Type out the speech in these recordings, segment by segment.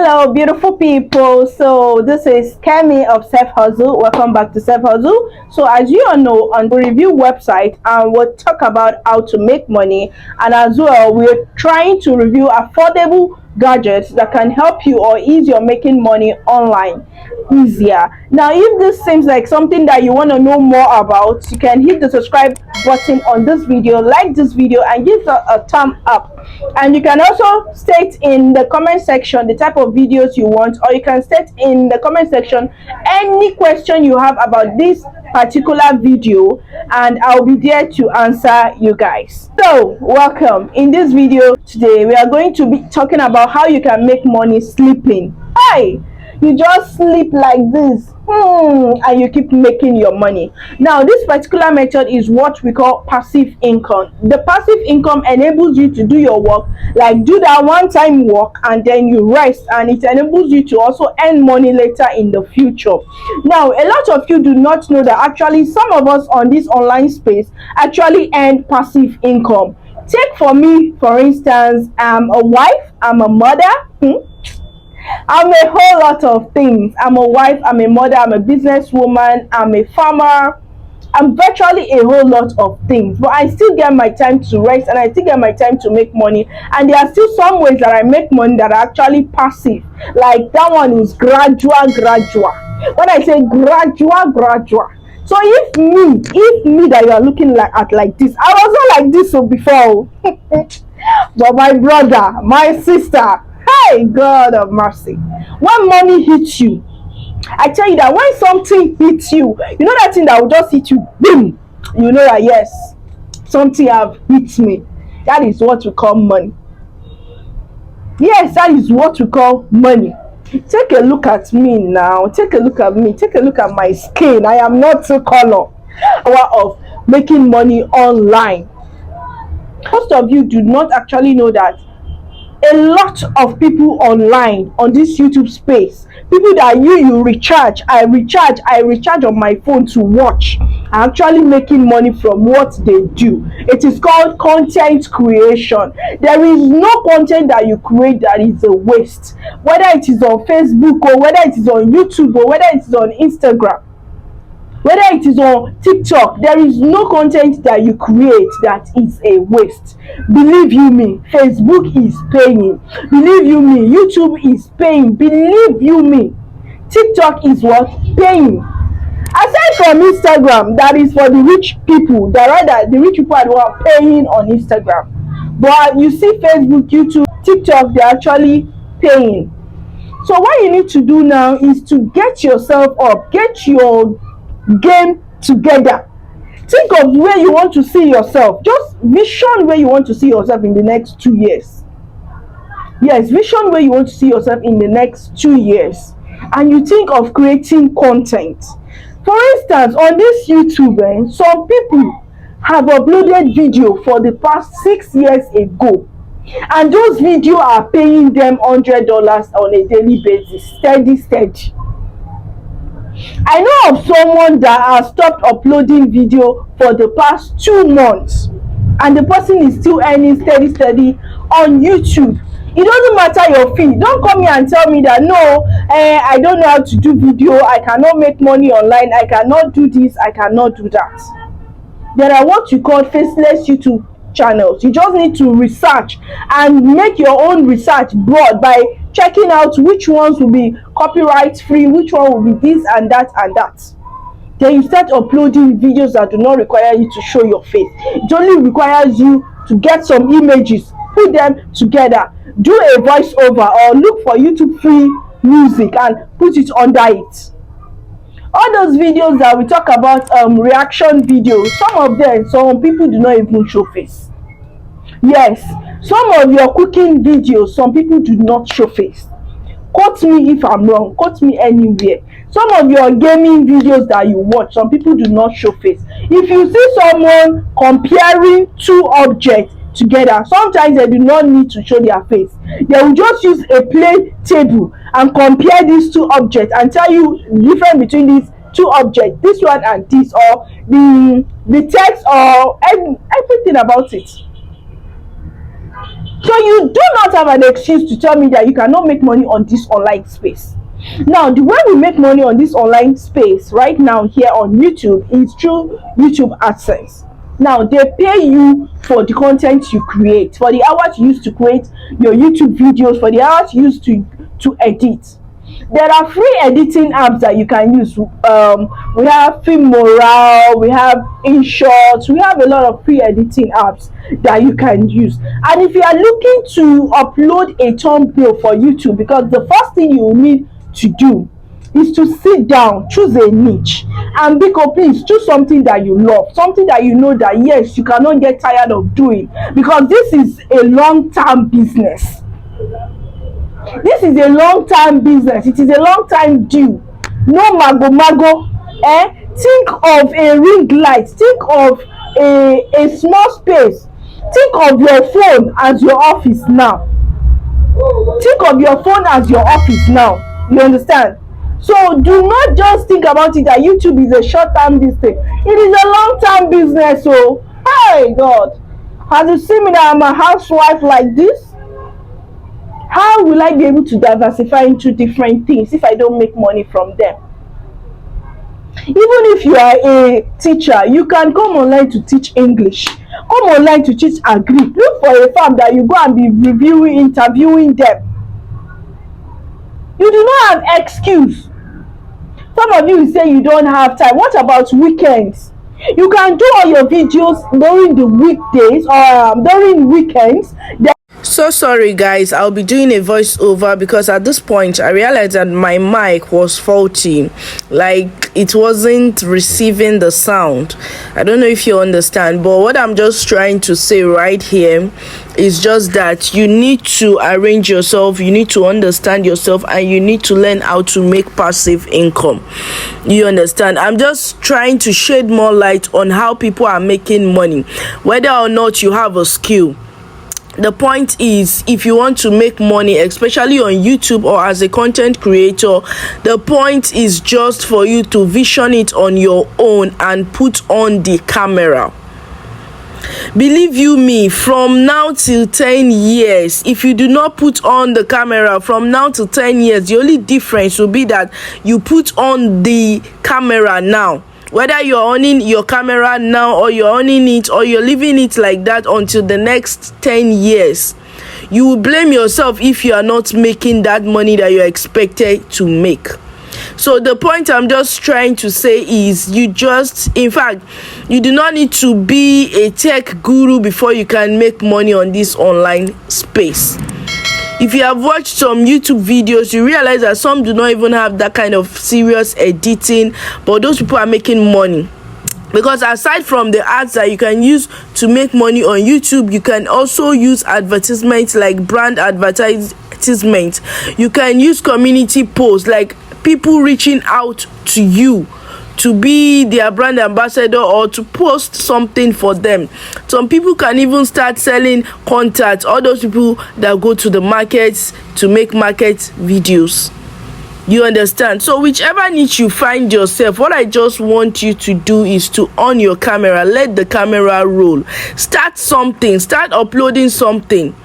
Hello, beautiful people. So this is Kemi of Self Hustle. Welcome back to Self Hustle. So as you all know, on the review website, we'll talk about how to make money, and as well, we're trying to review affordable gadgets that can help you or ease your making money online easier. Now, if this seems like something that you want to know more about, you can hit the subscribe button on this video, like this video, and give a thumb up. And you can also state in the comment section the type of videos you want, or you can state in the comment section any question you have about this particular video, and I'll be there to answer you guys. So welcome. In this video today, we are going to be talking about how you can make money sleeping. Hi, you just sleep like this and you keep making your money. Now, this particular method is what we call passive income. The passive income enables you to do your work, like do that one-time work, and then you rest, and it enables you to also earn money later in the future. Now, a lot of you do not know that actually some of us on this online space actually earn passive income. Take for me, for instance, I'm a wife, I'm a mother, I'm a whole lot of things. I'm a wife, I'm a mother, I'm a businesswoman, I'm a farmer. I'm virtually a whole lot of things, but I still get my time to rest, and I still get my time to make money. And there are still some ways that I make money that are actually passive. Like that one is gradual. When I say gradual. So if me that you are looking at like this, I was not like this before. But my brother, my sister, hey, God of mercy, when money hits you, I tell you that when something hits you, you know that thing that will just hit you, boom, you know that yes, something have hit me. That is what we call money. Yes, that is what we call money. Take a look at me now. Take a look at me. Take a look at my skin. I am not too color of making money online. Most of you do not actually know that a lot of people online on this YouTube space, people that you recharge, I recharge on my phone to watch, are actually making money from what they do. It is called content creation. There is no content that you create that is a waste, whether it is on Facebook, or whether it is on YouTube, or whether it is on Instagram, whether it is on TikTok. There is no content that you create that is a waste. Believe you me, Facebook is paying. Believe you me, YouTube is paying. Believe you me, TikTok is what? Paying. Aside from Instagram, that is for the rich people. The rich people are the one paying on Instagram. But you see Facebook, YouTube, TikTok, they're actually paying. So what you need to do now is to get yourself up, get your game together. Think of where you want to see yourself. Just vision where you want to see yourself in the next 2 years. Yes, vision where you want to see yourself in the next 2 years, and you think of creating content. For instance, on this YouTube, some people have uploaded video for the past 6 years ago, and those videos are paying them $100 on a daily basis, steady. I know of someone that has stopped uploading video for the past 2 months, and the person is still earning steady on YouTube. It doesn't matter your fee. Don't come here and tell me that no, I don't know how to do video, I cannot make money online, I cannot do this, I cannot do that. There are what you call faceless YouTube channels. You just need to research and make your own research broad by checking out which ones will be copyright free, which one will be this and that and that. Then you start uploading videos that do not require you to show your face. It only requires you to get some images, put them together, do a voiceover, or look for YouTube free music and put it under it. All those videos that we talk about, reaction videos, some people do not even show face. Yes, some of your cooking videos, some people do not show face. Quote me if I'm wrong, quote me anywhere. Some of your gaming videos that you watch, some people do not show face. If you see someone comparing 2 objects together, sometimes they do not need to show their face. They will just use a plain table and compare these 2 objects and tell you the difference between these 2 objects, this one and this, or the text, or everything about it. So you do not have an excuse to tell me that you cannot make money on this online space. Now, the way we make money on this online space right now here on YouTube is through YouTube AdSense. Now, they pay you for the content you create, for the hours you use to create your YouTube videos, for the hours you use to edit. There are free editing apps that you can use. We have Filmora, we have InShot, we have a lot of free editing apps that you can use. And if you are looking to upload a thumbnail for YouTube, because the first thing you need to do is to sit down, choose a niche, and please choose something that you love, something that you know that yes, you cannot get tired of doing, because this is a long-term business. This is a long-term business. It is a long-time due. No mago. Think of a ring light. Think of a small space. Think of your phone as your office now. Think of your phone as your office now. You understand? So do not just think about it that YouTube is a short-term business. It is a long-term business. So, hey God, as you see me that I'm a housewife like this, how will I be able to diversify into different things if I don't make money from them? Even if you are a teacher, you can come online to teach English. Come online to teach Agri. Look for a farm that you go and be reviewing, interviewing them. You do not have excuse. Some of you will say you don't have time. What about weekends? You can do all your videos during the weekdays or during weekends. So sorry guys, I'll be doing a voiceover because at this point I realized that my mic was faulty, like it wasn't receiving the sound. I don't know if you understand, but what I'm just trying to say right here is just that you need to arrange yourself, you need to understand yourself, and you need to learn how to make passive income. You understand? I'm just trying to shed more light on how people are making money, whether or not you have a skill. The point is, if you want to make money, especially on YouTube or as a content creator, the point is just for you to vision it on your own and put on the camera. Believe you me, from now till 10 years, if you do not put on the camera from now till 10 years, the only difference will be that you put on the camera now. Whether you're owning your camera now or you're owning it or you're leaving it like that until the next 10 years, you will blame yourself if you are not making that money that you're expected to make. So the point I'm just trying to say is you do not need to be a tech guru before you can make money on this online space. If you have watched some YouTube videos, you realize that some do not even have that kind of serious editing, but those people are making money. Because aside from the ads that you can use to make money on YouTube, you can also use advertisements like brand advertisements. You can use community posts, like people reaching out to you to be their brand ambassador or to post something for them. Some people can even start selling contacts, all those people that go to the markets to make market videos. You understand? So whichever niche you find yourself, what I just want you to do is to on your camera, let the camera roll, start something, start uploading something.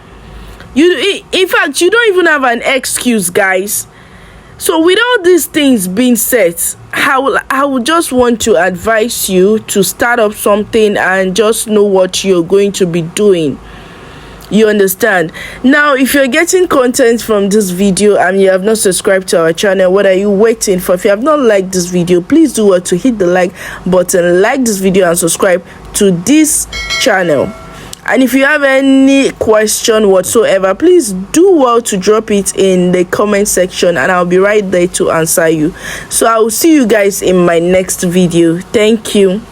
In fact, you don't even have an excuse, guys. So with all these things being said, I would just want to advise you to start up something and just know what you're going to be doing. You understand? Now, if you're getting content from this video and you have not subscribed to our channel, what are you waiting for? If you have not liked this video, please do what to hit the like button, like this video and subscribe to this channel. And if you have any question whatsoever, please do well to drop it in the comment section and I'll be right there to answer you. So I will see you guys in my next video. Thank you.